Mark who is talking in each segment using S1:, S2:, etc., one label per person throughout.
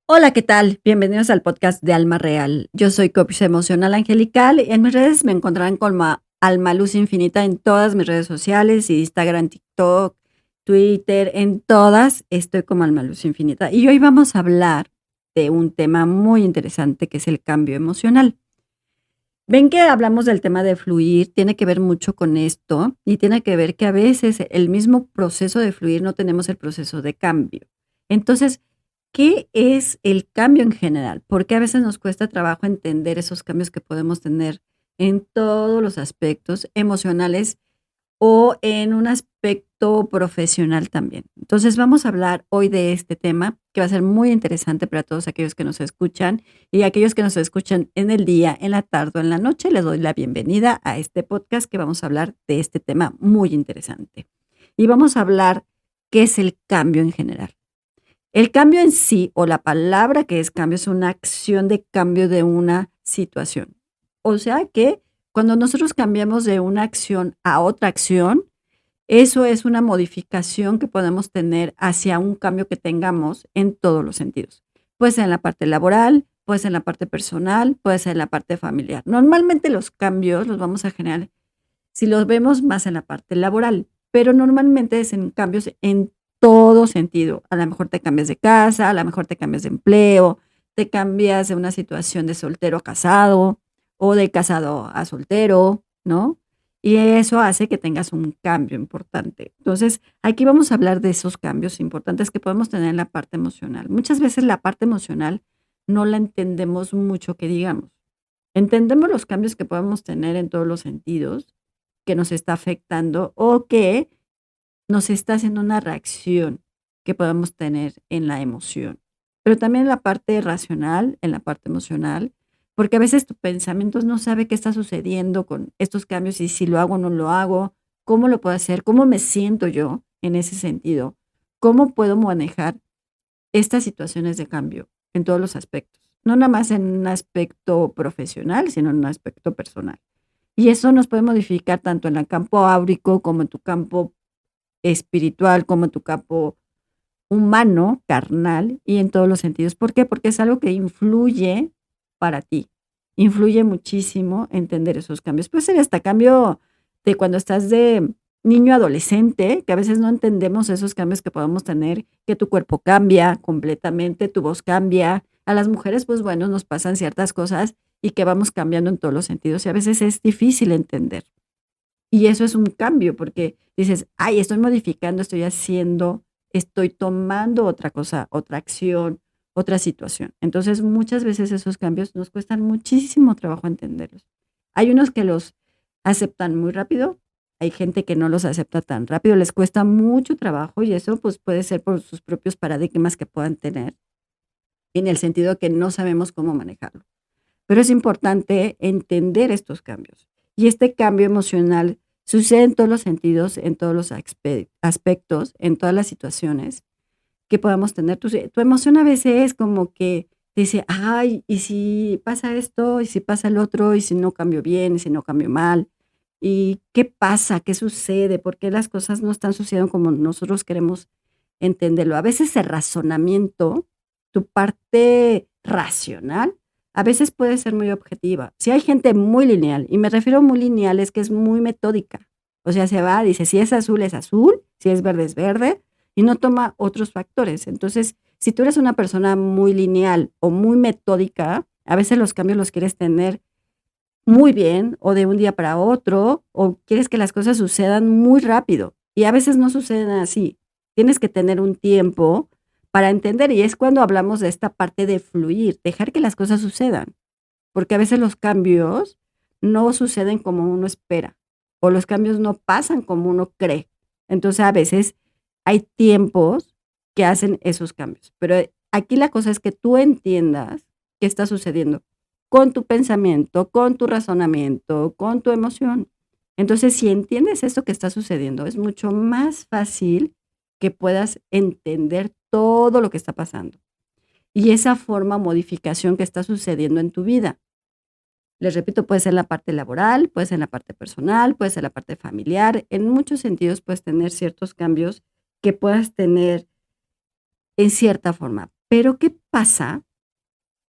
S1: Hola, ¿qué tal? Bienvenidos al podcast de Alma Real. Yo soy coach emocional angelical y en mis redes me encontrarán como Alma Luz Infinita en todas mis redes sociales, Instagram, TikTok, Twitter, en todas estoy como Alma Luz Infinita. Y hoy vamos a hablar de un tema muy interesante que es el cambio emocional. Ven que hablamos del tema de fluir, tiene que ver mucho con esto y tiene que ver que a veces el mismo proceso de fluir no tenemos el proceso de cambio. Entonces, ¿qué es el cambio en general? Porque a veces nos cuesta trabajo entender esos cambios que podemos tener en todos los aspectos emocionales o en un aspecto profesional también. Entonces, vamos a hablar hoy de este tema que va a ser muy interesante para todos aquellos que nos escuchan y aquellos que nos escuchan en el día, en la tarde o en la noche. Les doy la bienvenida a este podcast que vamos a hablar de este tema muy interesante. Y vamos a hablar qué es el cambio en general. El cambio en sí, o la palabra que es cambio, es una acción de cambio de una situación. O sea que cuando nosotros cambiamos de una acción a otra acción, eso es una modificación que podemos tener hacia un cambio que tengamos en todos los sentidos. Puede ser en la parte laboral, puede ser en la parte personal, puede ser en la parte familiar. Normalmente los cambios los vamos a generar si los vemos más en la parte laboral, pero normalmente es en cambios en todo sentido. A lo mejor te cambias de casa, a lo mejor te cambias de empleo, te cambias de una situación de soltero a casado o de casado a soltero, ¿no? Y eso hace que tengas un cambio importante. Entonces, aquí vamos a hablar de esos cambios importantes que podemos tener en la parte emocional. Muchas veces la parte emocional no la entendemos mucho, que digamos. Entendemos los cambios que podemos tener en todos los sentidos, que nos está afectando o que nos está haciendo una reacción que podemos tener en la emoción. Pero también en la parte racional, en la parte emocional, porque a veces tu pensamiento no sabe qué está sucediendo con estos cambios y si lo hago o no lo hago, cómo lo puedo hacer, cómo me siento yo en ese sentido, cómo puedo manejar estas situaciones de cambio en todos los aspectos, no nada más en un aspecto profesional, sino en un aspecto personal. Y eso nos puede modificar tanto en el campo áurico como en tu campo espiritual, como en tu campo humano, carnal y en todos los sentidos. ¿Por qué? Porque es algo que influye para ti. Influye muchísimo entender esos cambios. Puede ser hasta cambio de cuando estás de niño adolescente, que a veces no entendemos esos cambios que podemos tener, que tu cuerpo cambia completamente, tu voz cambia. A las mujeres, pues bueno, nos pasan ciertas cosas y que vamos cambiando en todos los sentidos y a veces es difícil entender. Y eso es un cambio porque dices, ay, estoy modificando, estoy haciendo, estoy tomando otra cosa, otra acción, otra situación. Entonces, muchas veces esos cambios nos cuestan muchísimo trabajo entenderlos. Hay unos que los aceptan muy rápido, hay gente que no los acepta tan rápido, les cuesta mucho trabajo y eso pues puede ser por sus propios paradigmas que puedan tener, en el sentido que no sabemos cómo manejarlo. Pero es importante entender estos cambios. Y este cambio emocional sucede en todos los sentidos, en todos los aspectos, en todas las situaciones que podamos tener. Tu emoción a veces es como que dice, ay, ¿y si pasa esto? ¿Y si pasa el otro? ¿Y si no cambio bien? ¿Y si no cambio mal? ¿Y qué pasa? ¿Qué sucede? ¿Por qué las cosas no están sucediendo como nosotros queremos entenderlo? A veces el razonamiento, tu parte racional, a veces puede ser muy objetiva. Si hay gente muy lineal, y me refiero a muy lineal, es que es muy metódica. O sea, se va, dice, si es azul, si es verde, y no toma otros factores. Entonces, si tú eres una persona muy lineal o muy metódica, a veces los cambios los quieres tener muy bien o de un día para otro, o quieres que las cosas sucedan muy rápido y a veces no suceden así. Tienes que tener un tiempo para entender y es cuando hablamos de esta parte de fluir, dejar que las cosas sucedan, porque a veces los cambios no suceden como uno espera o los cambios no pasan como uno cree. Entonces a veces hay tiempos que hacen esos cambios, pero aquí la cosa es que tú entiendas qué está sucediendo con tu pensamiento, con tu razonamiento, con tu emoción. Entonces, si entiendes esto que está sucediendo, es mucho más fácil que puedas entender todo lo que está pasando y esa forma, modificación que está sucediendo en tu vida. Les repito, puede ser en la parte laboral, puede ser en la parte personal, puede ser en la parte familiar. En muchos sentidos puedes tener ciertos cambios que puedas tener en cierta forma, Pero, ¿qué pasa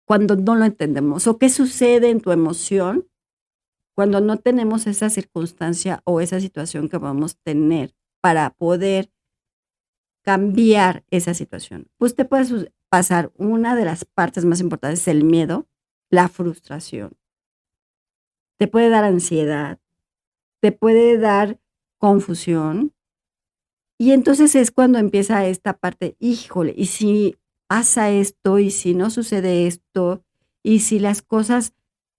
S1: cuando no lo entendemos? ¿O qué sucede en tu emoción cuando no tenemos esa circunstancia o esa situación que vamos a tener para poder cambiar esa situación? Pues te puede pasar una de las partes más importantes, el miedo, la frustración. Te puede dar ansiedad, te puede dar confusión. Y entonces es cuando empieza esta parte, híjole, y si pasa esto, y si no sucede esto, y si las cosas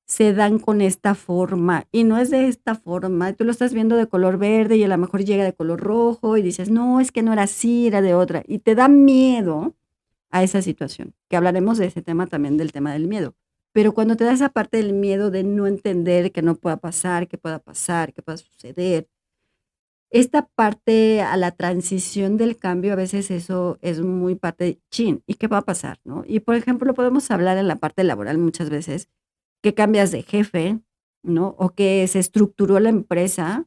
S1: se dan con esta forma, y no es de esta forma, tú lo estás viendo de color verde y a lo mejor llega de color rojo y dices, no, es que no era así, era de otra, y te da miedo a esa situación, que hablaremos de ese tema también, del tema del miedo. Pero cuando te da esa parte del miedo de no entender que no pueda pasar, que pueda suceder, esta parte a la transición del cambio, a veces eso es muy parte de, chin, ¿y qué va a pasar?, ¿no? Y, por ejemplo, podemos hablar en la parte laboral muchas veces, que cambias de jefe, ¿no? O que se estructuró la empresa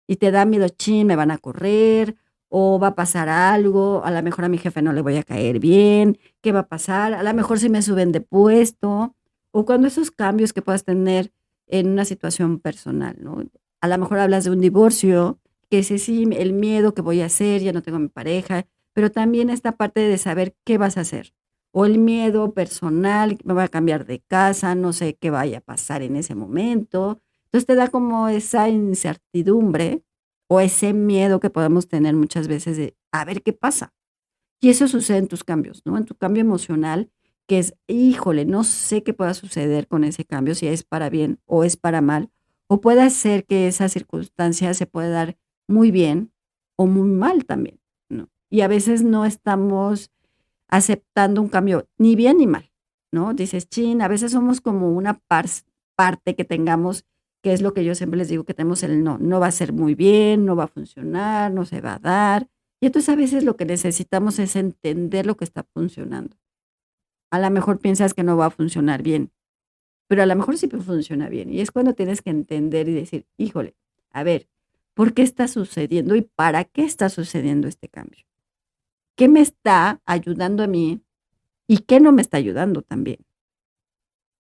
S1: y te da miedo, chin, me van a correr, o va a pasar algo, a la mejor a mi jefe no le voy a caer bien, ¿qué va a pasar? A la mejor si me suben de puesto, o cuando esos cambios que puedas tener en una situación personal, ¿no? A la mejor hablas de un divorcio, que dices, sí, el miedo que voy a hacer, ya no tengo a mi pareja, pero también esta parte de saber qué vas a hacer, o el miedo personal, me voy a cambiar de casa, no sé qué vaya a pasar en ese momento. Entonces te da como esa incertidumbre o ese miedo que podemos tener muchas veces de a ver qué pasa. Y eso sucede en tus cambios, ¿no? En tu cambio emocional, que es, híjole, no sé qué pueda suceder con ese cambio, si es para bien o es para mal, o puede ser que esa circunstancia se puede dar muy bien o muy mal también, ¿no? Y a veces no estamos aceptando un cambio ni bien ni mal, ¿no? Dices, chin, a veces somos como una parte que tengamos, que es lo que yo siempre les digo, que tenemos el no, no va a ser muy bien, no va a funcionar, no se va a dar. Y entonces a veces lo que necesitamos es entender lo que está funcionando. A lo mejor piensas que no va a funcionar bien, pero a lo mejor sí funciona bien. Y es cuando tienes que entender y decir, híjole, a ver, ¿por qué está sucediendo y para qué está sucediendo este cambio? ¿Qué me está ayudando a mí y qué no me está ayudando también?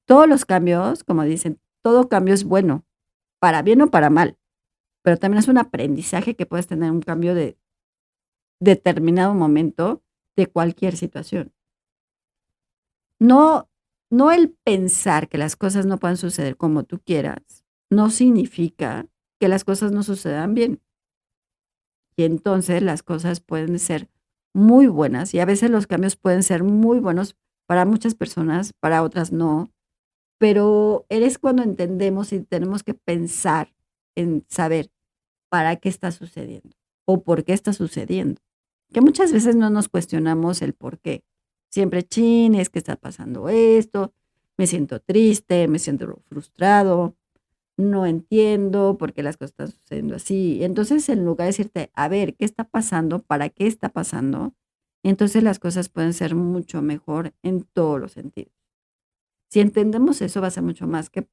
S1: Todos los cambios, como dicen, todo cambio es bueno, para bien o para mal, pero también es un aprendizaje que puedes tener un cambio de determinado momento de cualquier situación. No, no el pensar que las cosas no puedan suceder como tú quieras, no significa que las cosas no sucedan bien. Y entonces las cosas pueden ser muy buenas y a veces los cambios pueden ser muy buenos para muchas personas, para otras no. Pero eres cuando entendemos y tenemos que pensar en saber para qué está sucediendo o por qué está sucediendo. Que muchas veces no nos cuestionamos el por qué. Siempre, chin, es que está pasando esto, me siento triste, me siento frustrado, no entiendo por qué las cosas están sucediendo así. Y entonces, en lugar de decirte, a ver, ¿qué está pasando? ¿Para qué está pasando? Entonces las cosas pueden ser mucho mejor en todos los sentidos. Si entendemos eso, va a ser mucho más que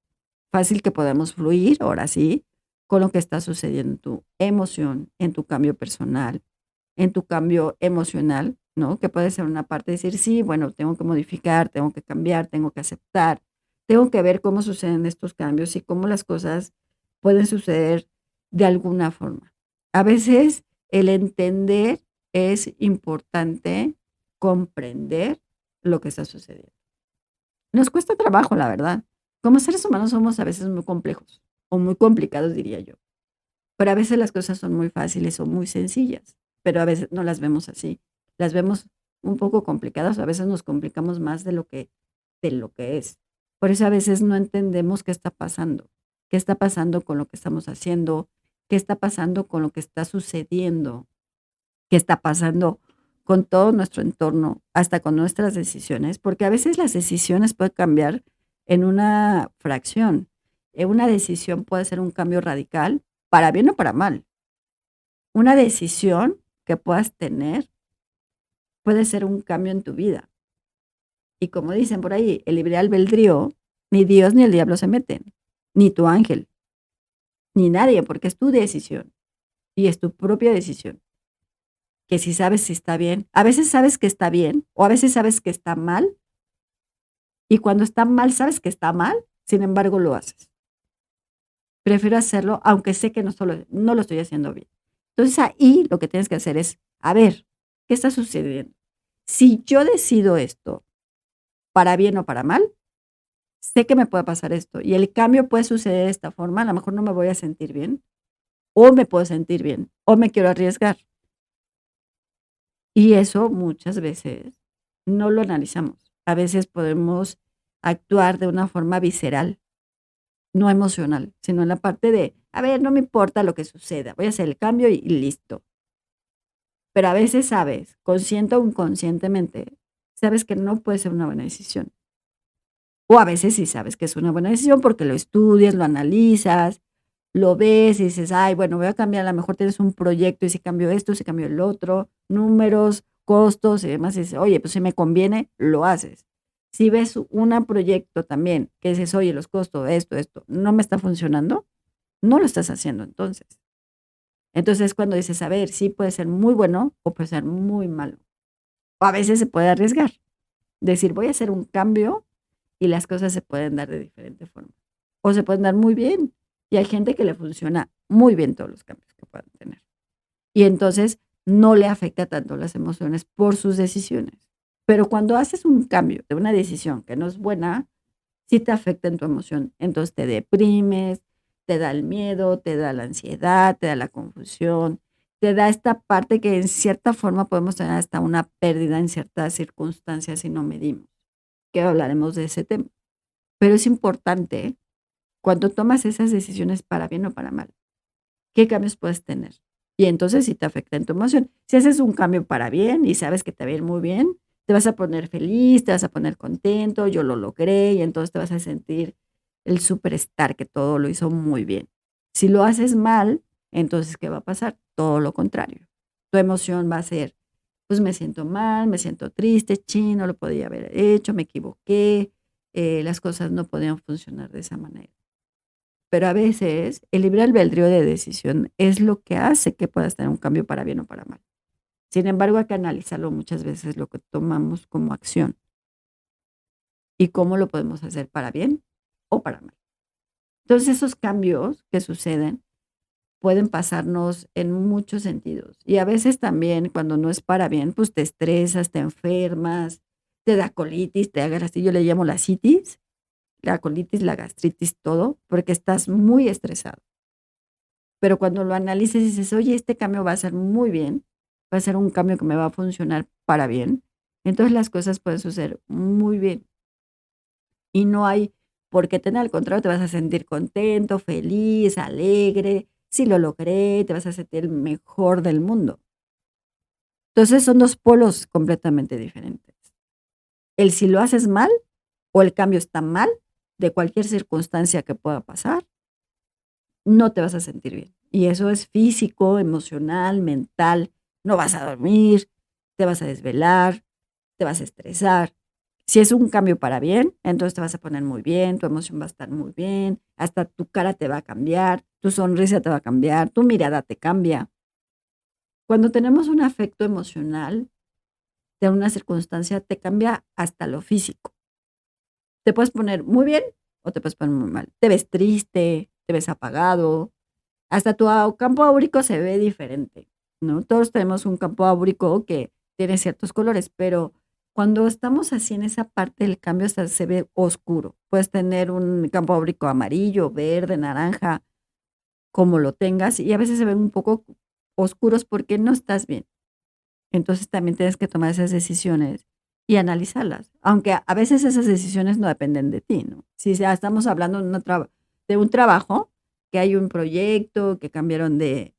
S1: fácil que podamos fluir, ahora sí, con lo que está sucediendo en tu emoción, en tu cambio personal, en tu cambio emocional, ¿no? Que puede ser una parte de decir, sí, bueno, tengo que modificar, tengo que cambiar, tengo que aceptar, tengo que ver cómo suceden estos cambios y cómo las cosas pueden suceder de alguna forma. A veces el entender es importante comprender lo que está sucediendo. Nos cuesta trabajo, la verdad. Como seres humanos somos a veces muy complejos o muy complicados, diría yo. Pero a veces las cosas son muy fáciles o muy sencillas, pero a veces no las vemos así. Las vemos un poco complicadas, a veces nos complicamos más de lo que es. Por eso a veces no entendemos qué está pasando con lo que estamos haciendo, qué está pasando con lo que está sucediendo, qué está pasando con todo nuestro entorno, hasta con nuestras decisiones, porque a veces las decisiones pueden cambiar en una fracción. Una decisión puede ser un cambio radical, para bien o para mal. Una decisión que puedas tener puede ser un cambio en tu vida. Y como dicen por ahí, el libre albedrío, ni Dios ni el diablo se meten, ni tu ángel, ni nadie, porque es tu decisión y es tu propia decisión. que si sabes si está bien, a veces sabes que está bien o a veces sabes que está mal y cuando está mal sabes que está mal, sin embargo lo haces. Prefiero hacerlo aunque sé que no lo estoy haciendo bien. Entonces ahí lo que tienes que hacer es, a ver, ¿qué está sucediendo? Si yo decido esto para bien o para mal, sé que me puede pasar esto y el cambio puede suceder de esta forma, a lo mejor no me voy a sentir bien o me puedo sentir bien o me quiero arriesgar. Y eso muchas veces no lo analizamos. A veces podemos actuar de una forma visceral, no emocional, sino en la parte de, a ver, no me importa lo que suceda, voy a hacer el cambio y listo. Pero a veces sabes, consciente o inconscientemente, sabes que no puede ser una buena decisión. O a veces sí sabes que es una buena decisión porque lo estudias, lo analizas, lo ves y dices, ay, bueno, voy a cambiar, a lo mejor tienes un proyecto y si cambio esto, si cambio el otro, números, costos y demás, y dices, oye, pues si me conviene, lo haces. Si ves un proyecto también que dices, oye, los costos, esto, no me está funcionando, no lo estás haciendo entonces. Entonces cuando dices, a ver, sí puede ser muy bueno o puede ser muy malo. O a veces se puede arriesgar. Decir, voy a hacer un cambio y las cosas se pueden dar de diferente forma. O se pueden dar muy bien. Y hay gente que le funciona muy bien todos los cambios que puedan tener. Y entonces no le afecta tanto las emociones por sus decisiones. Pero cuando haces un cambio de una decisión que no es buena, sí te afecta en tu emoción. Entonces te deprimes, te da el miedo, te da la ansiedad, te da la confusión, te da esta parte que en cierta forma podemos tener hasta una pérdida en ciertas circunstancias si no medimos, que hablaremos de ese tema. Pero es importante cuando tomas esas decisiones para bien o para mal, qué cambios puedes tener. Y entonces si te afecta en tu emoción. Si haces un cambio para bien y sabes que te va a ir muy bien, te vas a poner feliz, te vas a poner contento, yo lo logré y entonces te vas a sentir el superstar que todo lo hizo muy bien. Si lo haces mal, entonces ¿qué va a pasar? Todo lo contrario. Tu emoción va a ser, pues me siento mal, me siento triste, no lo podía haber hecho, me equivoqué, las cosas no podían funcionar de esa manera. Pero a veces el libre albedrío de decisión es lo que hace que puedas tener un cambio para bien o para mal. Sin embargo, hay que analizarlo muchas veces lo que tomamos como acción y cómo lo podemos hacer para bien o para mal. Entonces, esos cambios que suceden pueden pasarnos en muchos sentidos. Y a veces también cuando no es para bien, pues te estresas, te enfermas, te da colitis, te da así yo le llamo la citis, la colitis, la gastritis, todo, porque estás muy estresado. Pero cuando lo analices y dices, oye, este cambio va a ser muy bien, va a ser un cambio que me va a funcionar para bien, entonces las cosas pueden suceder muy bien. Y no hay por qué tener, al contrario, te vas a sentir contento, feliz, alegre. Si lo logré, te vas a sentir el mejor del mundo. Entonces son dos polos completamente diferentes. El si lo haces mal o el cambio está mal, de cualquier circunstancia que pueda pasar, no te vas a sentir bien. Y eso es físico, emocional, mental. No vas a dormir, te vas a desvelar, te vas a estresar. Si es un cambio para bien, entonces te vas a poner muy bien, tu emoción va a estar muy bien, hasta tu cara te va a cambiar, tu sonrisa te va a cambiar, tu mirada te cambia. Cuando tenemos un afecto emocional de una circunstancia, te cambia hasta lo físico. Te puedes poner muy bien o te puedes poner muy mal. Te ves triste, te ves apagado, hasta tu campo áurico se ve diferente, ¿no? Todos tenemos un campo áurico que tiene ciertos colores, pero cuando estamos así en esa parte del cambio hasta se ve oscuro. Puedes tener un campo áurico amarillo, verde, naranja, como lo tengas, y a veces se ven un poco oscuros porque no estás bien. Entonces también tienes que tomar esas decisiones y analizarlas, aunque a veces esas decisiones no dependen de ti, ¿no? Si ya estamos hablando de un trabajo, que hay un proyecto, que cambiaron de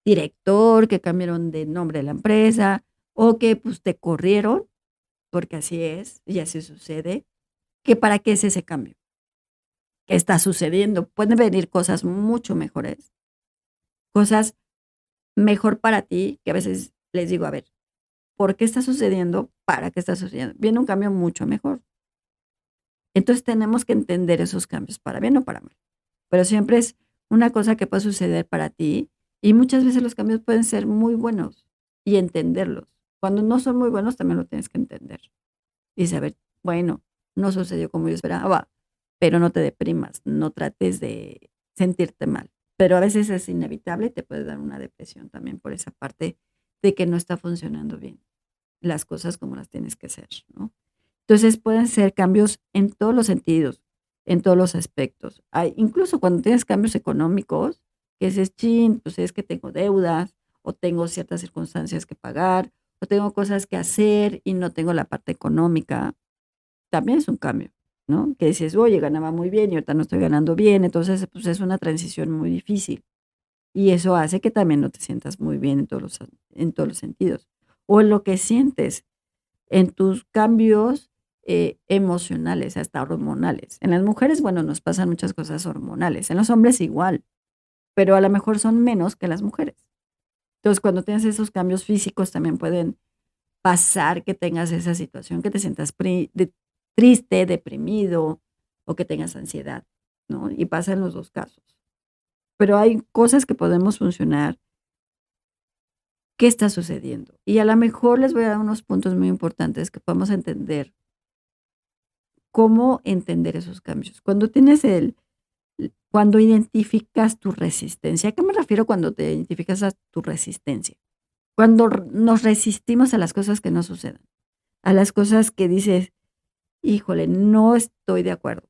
S1: director, que cambiaron de nombre de la empresa, o que pues te corrieron, porque así es, y así sucede, que para qué es ese cambio, qué está sucediendo. Pueden venir cosas mucho mejores, cosas mejor para ti, que a veces les digo, a ver, ¿por qué está sucediendo? ¿Para qué está sucediendo? Viene un cambio mucho mejor. Entonces tenemos que entender esos cambios, para bien o para mal. Pero siempre es una cosa que puede suceder para ti y muchas veces los cambios pueden ser muy buenos y entenderlos. Cuando no son muy buenos, también lo tienes que entender y saber, bueno, no sucedió como yo esperaba, pero no te deprimas, no trates de sentirte mal. Pero a veces es inevitable y te puede dar una depresión también por esa parte de que no está funcionando bien las cosas como las tienes que hacer, ¿no? Entonces pueden ser cambios en todos los sentidos, en todos los aspectos. Hay, incluso cuando tienes cambios económicos, que dices, chin, pues es que tengo deudas o tengo ciertas circunstancias que pagar o tengo cosas que hacer y no tengo la parte económica, también es un cambio, ¿no? Que dices, oye, ganaba muy bien y ahorita no estoy ganando bien, entonces pues es una transición muy difícil y eso hace que también no te sientas muy bien en todos los sentidos. O en lo que sientes, en tus cambios emocionales, hasta hormonales. En las mujeres, bueno, nos pasan muchas cosas hormonales, en los hombres igual, pero a lo mejor son menos que las mujeres. Entonces, cuando tienes esos cambios físicos, también pueden pasar que tengas esa situación, que te sientas triste, deprimido o que tengas ansiedad, ¿no? Y pasa en los dos casos. Pero hay cosas que podemos funcionar. ¿Qué está sucediendo? Y a lo mejor les voy a dar unos puntos muy importantes que podemos entender. ¿Cómo entender esos cambios? Cuando tienes cuando identificas tu resistencia, ¿a qué me refiero cuando te identificas a tu resistencia? Cuando nos resistimos a las cosas que no sucedan, a las cosas que dices, híjole, no estoy de acuerdo.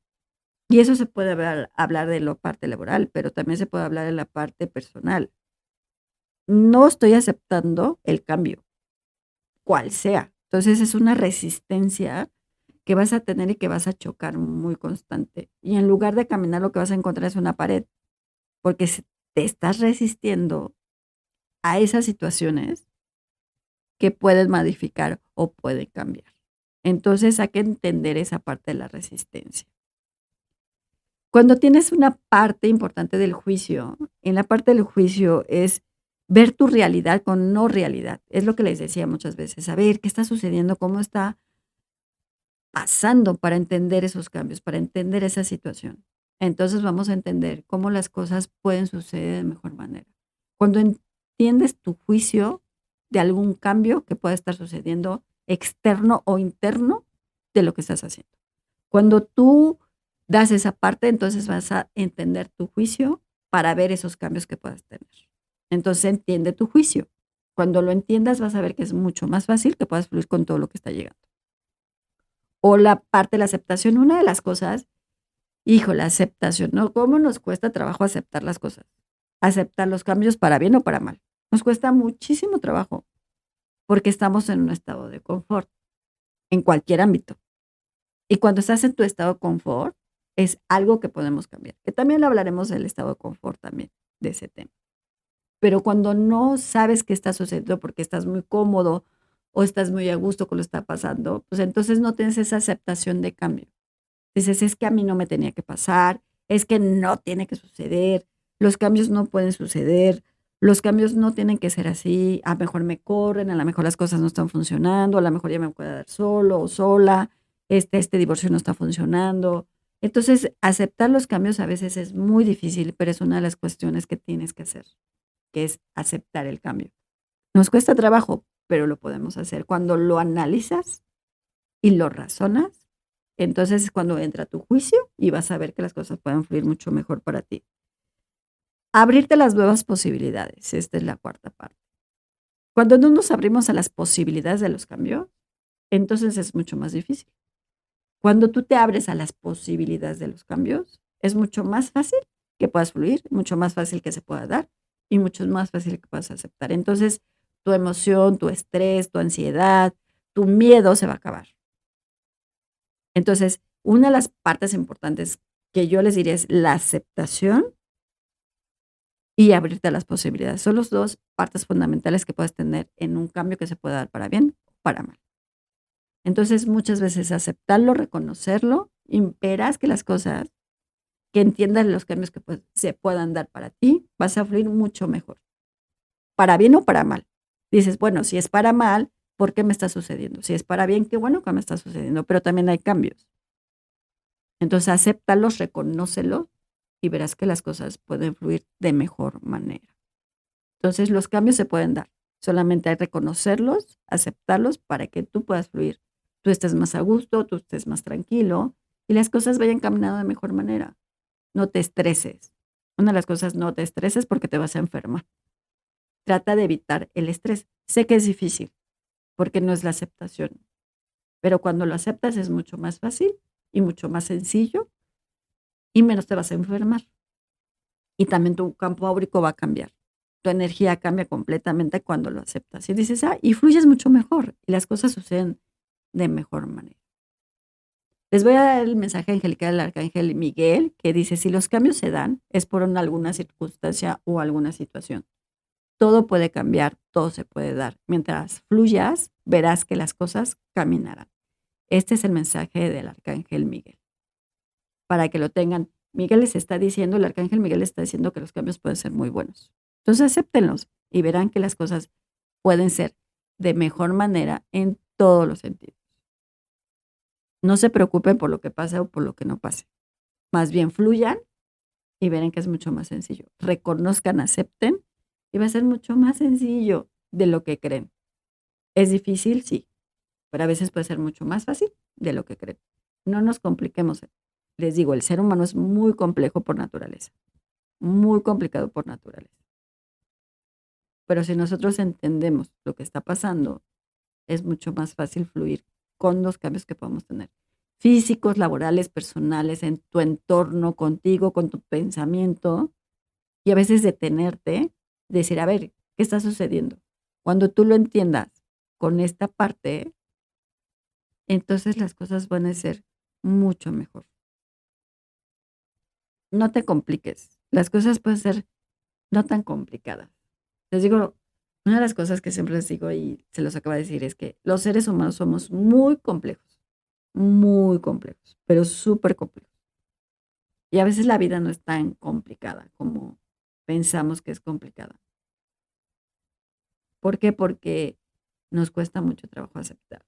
S1: Y eso se puede hablar de la parte laboral, pero también se puede hablar de la parte personal. No estoy aceptando el cambio, cual sea. Entonces es una resistencia que vas a tener y que vas a chocar muy constante. Y en lugar de caminar, lo que vas a encontrar es una pared, porque te estás resistiendo a esas situaciones que pueden modificar o pueden cambiar. Entonces hay que entender esa parte de la resistencia. Cuando tienes una parte importante del juicio, en la parte del juicio es ver tu realidad con no realidad. Es lo que les decía muchas veces, saber qué está sucediendo, cómo está pasando para entender esos cambios, para entender esa situación. Entonces vamos a entender cómo las cosas pueden suceder de mejor manera. Cuando entiendes tu juicio de algún cambio que pueda estar sucediendo externo o interno de lo que estás haciendo. Cuando tú das esa parte, entonces vas a entender tu juicio para ver esos cambios que puedas tener. Entonces entiende tu juicio. Cuando lo entiendas vas a ver que es mucho más fácil que puedas fluir con todo lo que está llegando. O la parte de la aceptación, una de las cosas, hijo, la aceptación, ¿no? ¿Cómo nos cuesta trabajo aceptar las cosas? Aceptar los cambios para bien o para mal. Nos cuesta muchísimo trabajo porque estamos en un estado de confort en cualquier ámbito. Y cuando estás en tu estado de confort, es algo que podemos cambiar. Que también hablaremos del estado de confort también, de ese tema. Pero cuando no sabes qué está sucediendo porque estás muy cómodo o estás muy a gusto con lo que está pasando, pues entonces no tienes esa aceptación de cambio. Dices, es que a mí no me tenía que pasar, es que no tiene que suceder, los cambios no pueden suceder, los cambios no tienen que ser así, a lo mejor me corren, a lo mejor las cosas no están funcionando, a lo mejor ya me puedo dar solo o sola, este divorcio no está funcionando. Entonces, aceptar los cambios a veces es muy difícil, pero es una de las cuestiones que tienes que hacer, que es aceptar el cambio. Nos cuesta trabajo, pero lo podemos hacer. Cuando lo analizas y lo razonas, entonces es cuando entra tu juicio y vas a ver que las cosas pueden fluir mucho mejor para ti. Abrirte las nuevas posibilidades, esta es la cuarta parte. Cuando no nos abrimos a las posibilidades de los cambios, entonces es mucho más difícil. Cuando tú te abres a las posibilidades de los cambios, es mucho más fácil que puedas fluir, mucho más fácil que se pueda dar y mucho más fácil que puedas aceptar. Entonces, tu emoción, tu estrés, tu ansiedad, tu miedo se va a acabar. Entonces, una de las partes importantes que yo les diría es la aceptación y abrirte a las posibilidades. Son las dos partes fundamentales que puedes tener en un cambio que se pueda dar para bien o para mal. Entonces, muchas veces aceptarlo, reconocerlo, y verás que las cosas, que entiendas los cambios que se puedan dar para ti, vas a fluir mucho mejor, para bien o para mal. Dices, bueno, si es para mal, ¿por qué me está sucediendo? Si es para bien, qué bueno que me está sucediendo, pero también hay cambios. Entonces, acéptalos, reconócelos y verás que las cosas pueden fluir de mejor manera. Entonces, los cambios se pueden dar. Solamente hay que reconocerlos, aceptarlos para que tú puedas fluir. Tú estés más a gusto, tú estés más tranquilo y las cosas vayan caminando de mejor manera. No te estreses. Una de las cosas, no te estreses porque te vas a enfermar. Trata de evitar el estrés. Sé que es difícil porque no es la aceptación, pero cuando lo aceptas es mucho más fácil y mucho más sencillo y menos te vas a enfermar. Y también tu campo áurico va a cambiar. Tu energía cambia completamente cuando lo aceptas y dices, y fluyes mucho mejor y las cosas suceden de mejor manera. Les voy a dar el mensaje angelical del arcángel Miguel, que dice, si los cambios se dan, es por alguna circunstancia o alguna situación. Todo puede cambiar, todo se puede dar. Mientras fluyas, verás que las cosas caminarán. Este es el mensaje del arcángel Miguel. Para que lo tengan, Miguel les está diciendo, el arcángel Miguel les está diciendo que los cambios pueden ser muy buenos. Entonces acéptenlos y verán que las cosas pueden ser de mejor manera en todos los sentidos. No se preocupen por lo que pasa o por lo que no pase. Más bien fluyan y verán que es mucho más sencillo. Reconozcan, acepten y va a ser mucho más sencillo de lo que creen. ¿Es difícil? Sí, pero a veces puede ser mucho más fácil de lo que creen. No nos compliquemos. Les digo, el ser humano es muy complejo por naturaleza, muy complicado por naturaleza. Pero si nosotros entendemos lo que está pasando, es mucho más fácil fluir con los cambios que podemos tener. Físicos, laborales, personales, en tu entorno, contigo, con tu pensamiento. Y a veces detenerte, decir, a ver, ¿qué está sucediendo? Cuando tú lo entiendas con esta parte, entonces las cosas van a ser mucho mejor. No te compliques. Las cosas pueden ser no tan complicadas. Les digo, una de las cosas que siempre les digo y se los acabo de decir es que los seres humanos somos muy complejos, pero súper complejos. Y a veces la vida no es tan complicada como pensamos que es complicada. ¿Por qué? Porque nos cuesta mucho trabajo aceptar,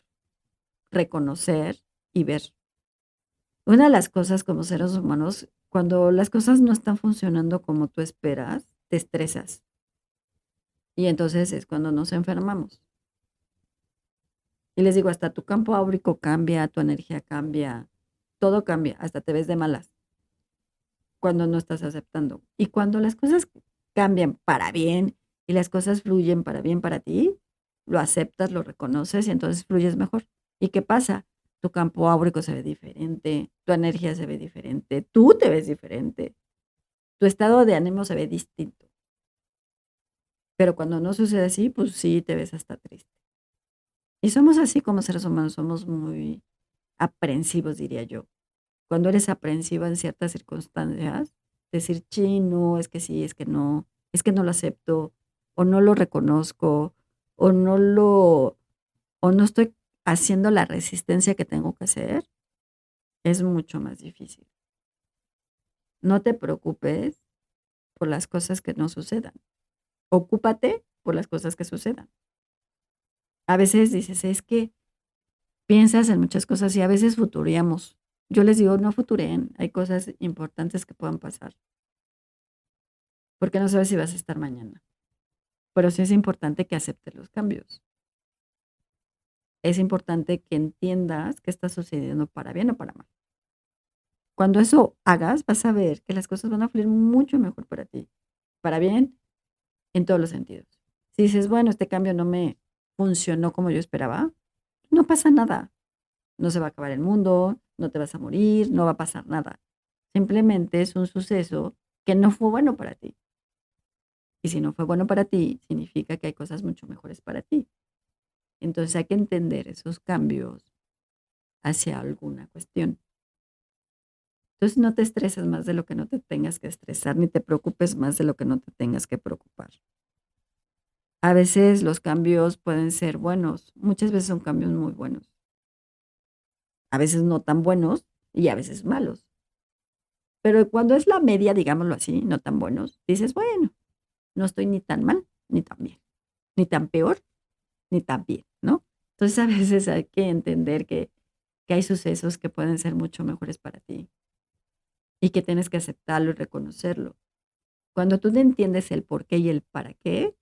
S1: reconocer y ver. Una de las cosas como seres humanos, cuando las cosas no están funcionando como tú esperas, te estresas. Y entonces es cuando nos enfermamos. Y les digo, hasta tu campo áurico cambia, tu energía cambia, todo cambia, hasta te ves de malas cuando no estás aceptando. Y cuando las cosas cambian para bien y las cosas fluyen para bien para ti, lo aceptas, lo reconoces y entonces fluyes mejor. ¿Y qué pasa? Tu campo áurico se ve diferente, tu energía se ve diferente, tú te ves diferente, tu estado de ánimo se ve distinto. Pero cuando no sucede así, pues sí, te ves hasta triste. Y somos así como seres humanos, somos muy aprensivos, diría yo. Cuando eres aprensiva en ciertas circunstancias, decir, sí, no, es que sí, es que no lo acepto, o no lo reconozco, o no lo, o no estoy haciendo la resistencia que tengo que hacer, es mucho más difícil. No te preocupes por las cosas que no sucedan. Ocúpate por las cosas que sucedan. A veces dices, es que piensas en muchas cosas y a veces futureamos. Yo les digo, no futureen, hay cosas importantes que puedan pasar, porque no sabes si vas a estar mañana. Pero sí es importante que aceptes los cambios. Es importante que entiendas qué está sucediendo para bien o para mal. Cuando eso hagas, vas a ver que las cosas van a fluir mucho mejor para ti, para bien en todos los sentidos. Si dices, bueno, este cambio no me funcionó como yo esperaba, no pasa nada. No se va a acabar el mundo, no te vas a morir, no va a pasar nada. Simplemente es un suceso que no fue bueno para ti. Y si no fue bueno para ti, significa que hay cosas mucho mejores para ti. Entonces hay que entender esos cambios hacia alguna cuestión. Entonces no te estreses más de lo que no te tengas que estresar, ni te preocupes más de lo que no te tengas que preocupar. A veces los cambios pueden ser buenos, muchas veces son cambios muy buenos, a veces no tan buenos y a veces malos. Pero cuando es la media, digámoslo así, no tan buenos, dices, bueno, no estoy ni tan mal, ni tan bien, ni tan peor, ni tan bien, ¿no? Entonces a veces hay que entender que hay sucesos que pueden ser mucho mejores para ti y que tienes que aceptarlo y reconocerlo. Cuando tú te entiendes el por qué y el para qué,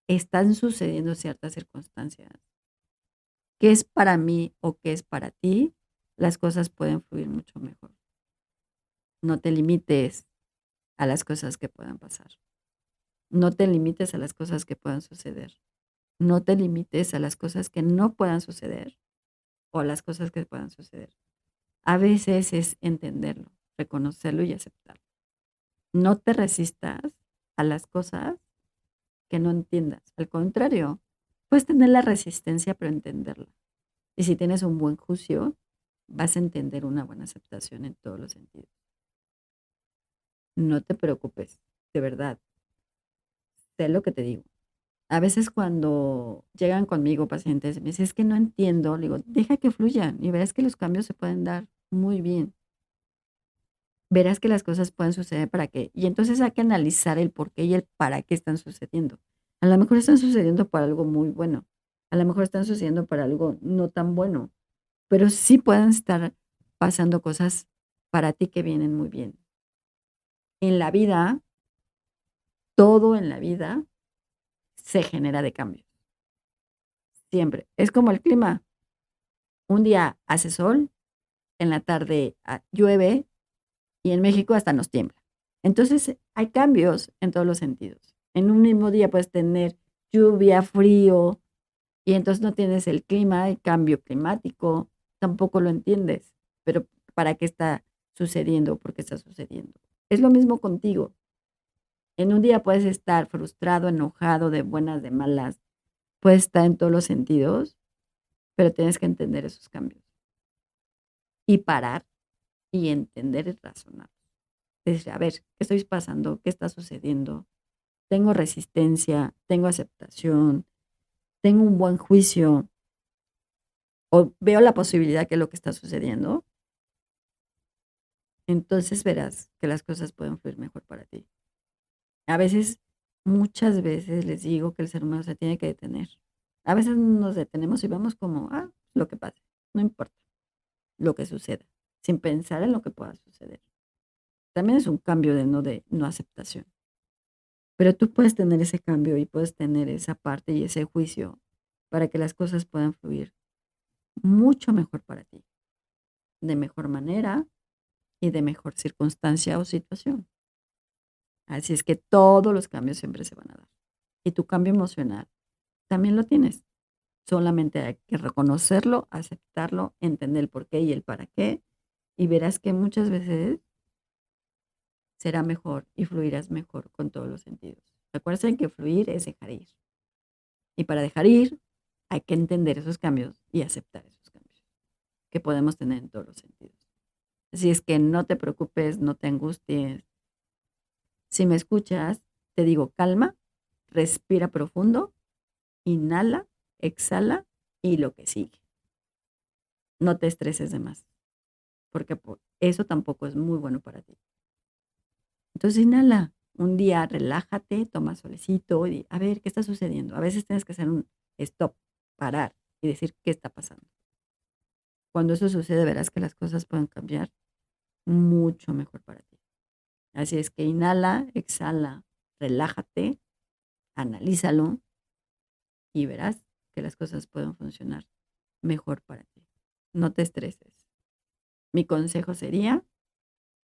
S1: están sucediendo ciertas circunstancias, qué es para mí o qué es para ti, las cosas pueden fluir mucho mejor. No te limites a las cosas que puedan pasar. No te limites a las cosas que puedan suceder. No te limites a las cosas que no puedan suceder o a las cosas que puedan suceder. A veces es entenderlo, reconocerlo y aceptarlo. No te resistas a las cosas que no entiendas. Al contrario, puedes tener la resistencia, pero entenderla. Y si tienes un buen juicio, vas a entender una buena aceptación en todos los sentidos. No te preocupes, de verdad, sé lo que te digo. A veces cuando llegan conmigo pacientes y me dicen, es que no entiendo, le digo, deja que fluyan y verás que los cambios se pueden dar muy bien. Verás que las cosas pueden suceder para qué. Y entonces hay que analizar el por qué y el para qué están sucediendo. A lo mejor están sucediendo para algo muy bueno. A lo mejor están sucediendo para algo no tan bueno. Pero sí pueden estar pasando cosas para ti que vienen muy bien. En la vida, todo en la vida se genera de cambio. Siempre. Es como el clima. Un día hace sol, en la tarde llueve y en México hasta nos tiembla. Entonces hay cambios en todos los sentidos. En un mismo día puedes tener lluvia, frío, y entonces no tienes el clima, el cambio climático, tampoco lo entiendes. Pero ¿para qué está sucediendo? ¿Por qué está sucediendo? Es lo mismo contigo. En un día puedes estar frustrado, enojado, de buenas, de malas, puedes estar en todos los sentidos, pero tienes que entender esos cambios y parar y entender y razonar. Decir, a ver, ¿qué estoy pasando? ¿Qué está sucediendo? Tengo resistencia, tengo aceptación, tengo un buen juicio o veo la posibilidad que lo que está sucediendo, entonces verás que las cosas pueden fluir mejor para ti. A veces, muchas veces les digo que el ser humano se tiene que detener. A veces nos detenemos y vamos como, lo que pase, no importa lo que suceda, sin pensar en lo que pueda suceder. También es un cambio de no aceptación. Pero tú puedes tener ese cambio y puedes tener esa parte y ese juicio para que las cosas puedan fluir mucho mejor para ti, de mejor manera y de mejor circunstancia o situación. Así es que todos los cambios siempre se van a dar. Y tu cambio emocional también lo tienes. Solamente hay que reconocerlo, aceptarlo, entender el por qué y el para qué. Y verás que muchas veces será mejor y fluirás mejor con todos los sentidos. Acuérdense que fluir es dejar ir. Y para dejar ir, hay que entender esos cambios y aceptar esos cambios que podemos tener en todos los sentidos. Así es que no te preocupes, no te angusties. Si me escuchas, te digo calma, respira profundo, inhala, exhala y lo que sigue. No te estreses de más, porque eso tampoco es muy bueno para ti. Entonces inhala, un día relájate, toma solecito y a ver qué está sucediendo. A veces tienes que hacer un stop, parar y decir qué está pasando. Cuando eso sucede, verás que las cosas pueden cambiar mucho mejor para ti. Así es que inhala, exhala, relájate, analízalo y verás que las cosas pueden funcionar mejor para ti. No te estreses. Mi consejo sería,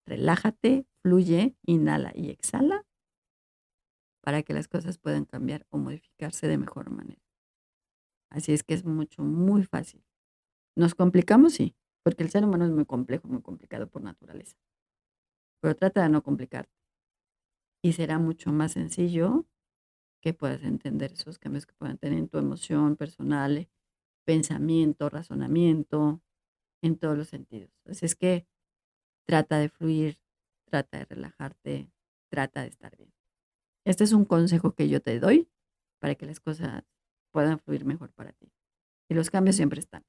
S1: relájate, fluye, inhala y exhala para que las cosas puedan cambiar o modificarse de mejor manera. Así es que es muy fácil. ¿Nos complicamos? Sí, porque el ser humano es muy complejo, muy complicado por naturaleza. Pero trata de no complicarte y será mucho más sencillo que puedas entender esos cambios que puedan tener en tu emoción personal, pensamiento, razonamiento, en todos los sentidos. Así es que trata de fluir, trata de relajarte, trata de estar bien. Este es un consejo que yo te doy para que las cosas puedan fluir mejor para ti. Y los cambios siempre están.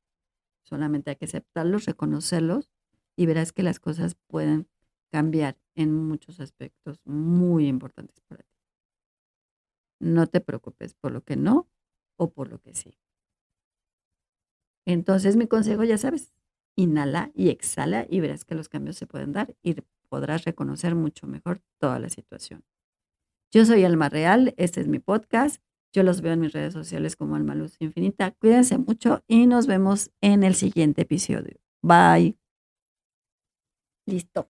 S1: Solamente hay que aceptarlos, reconocerlos y verás que las cosas pueden cambiar en muchos aspectos muy importantes para ti. No te preocupes por lo que no o por lo que sí. Entonces mi consejo ya sabes, inhala y exhala y verás que los cambios se pueden dar y podrás reconocer mucho mejor toda la situación. Yo soy Alma Real, este es mi podcast. Yo los veo en mis redes sociales como Alma Luz Infinita. Cuídense mucho y nos vemos en el siguiente episodio. Bye. Listo.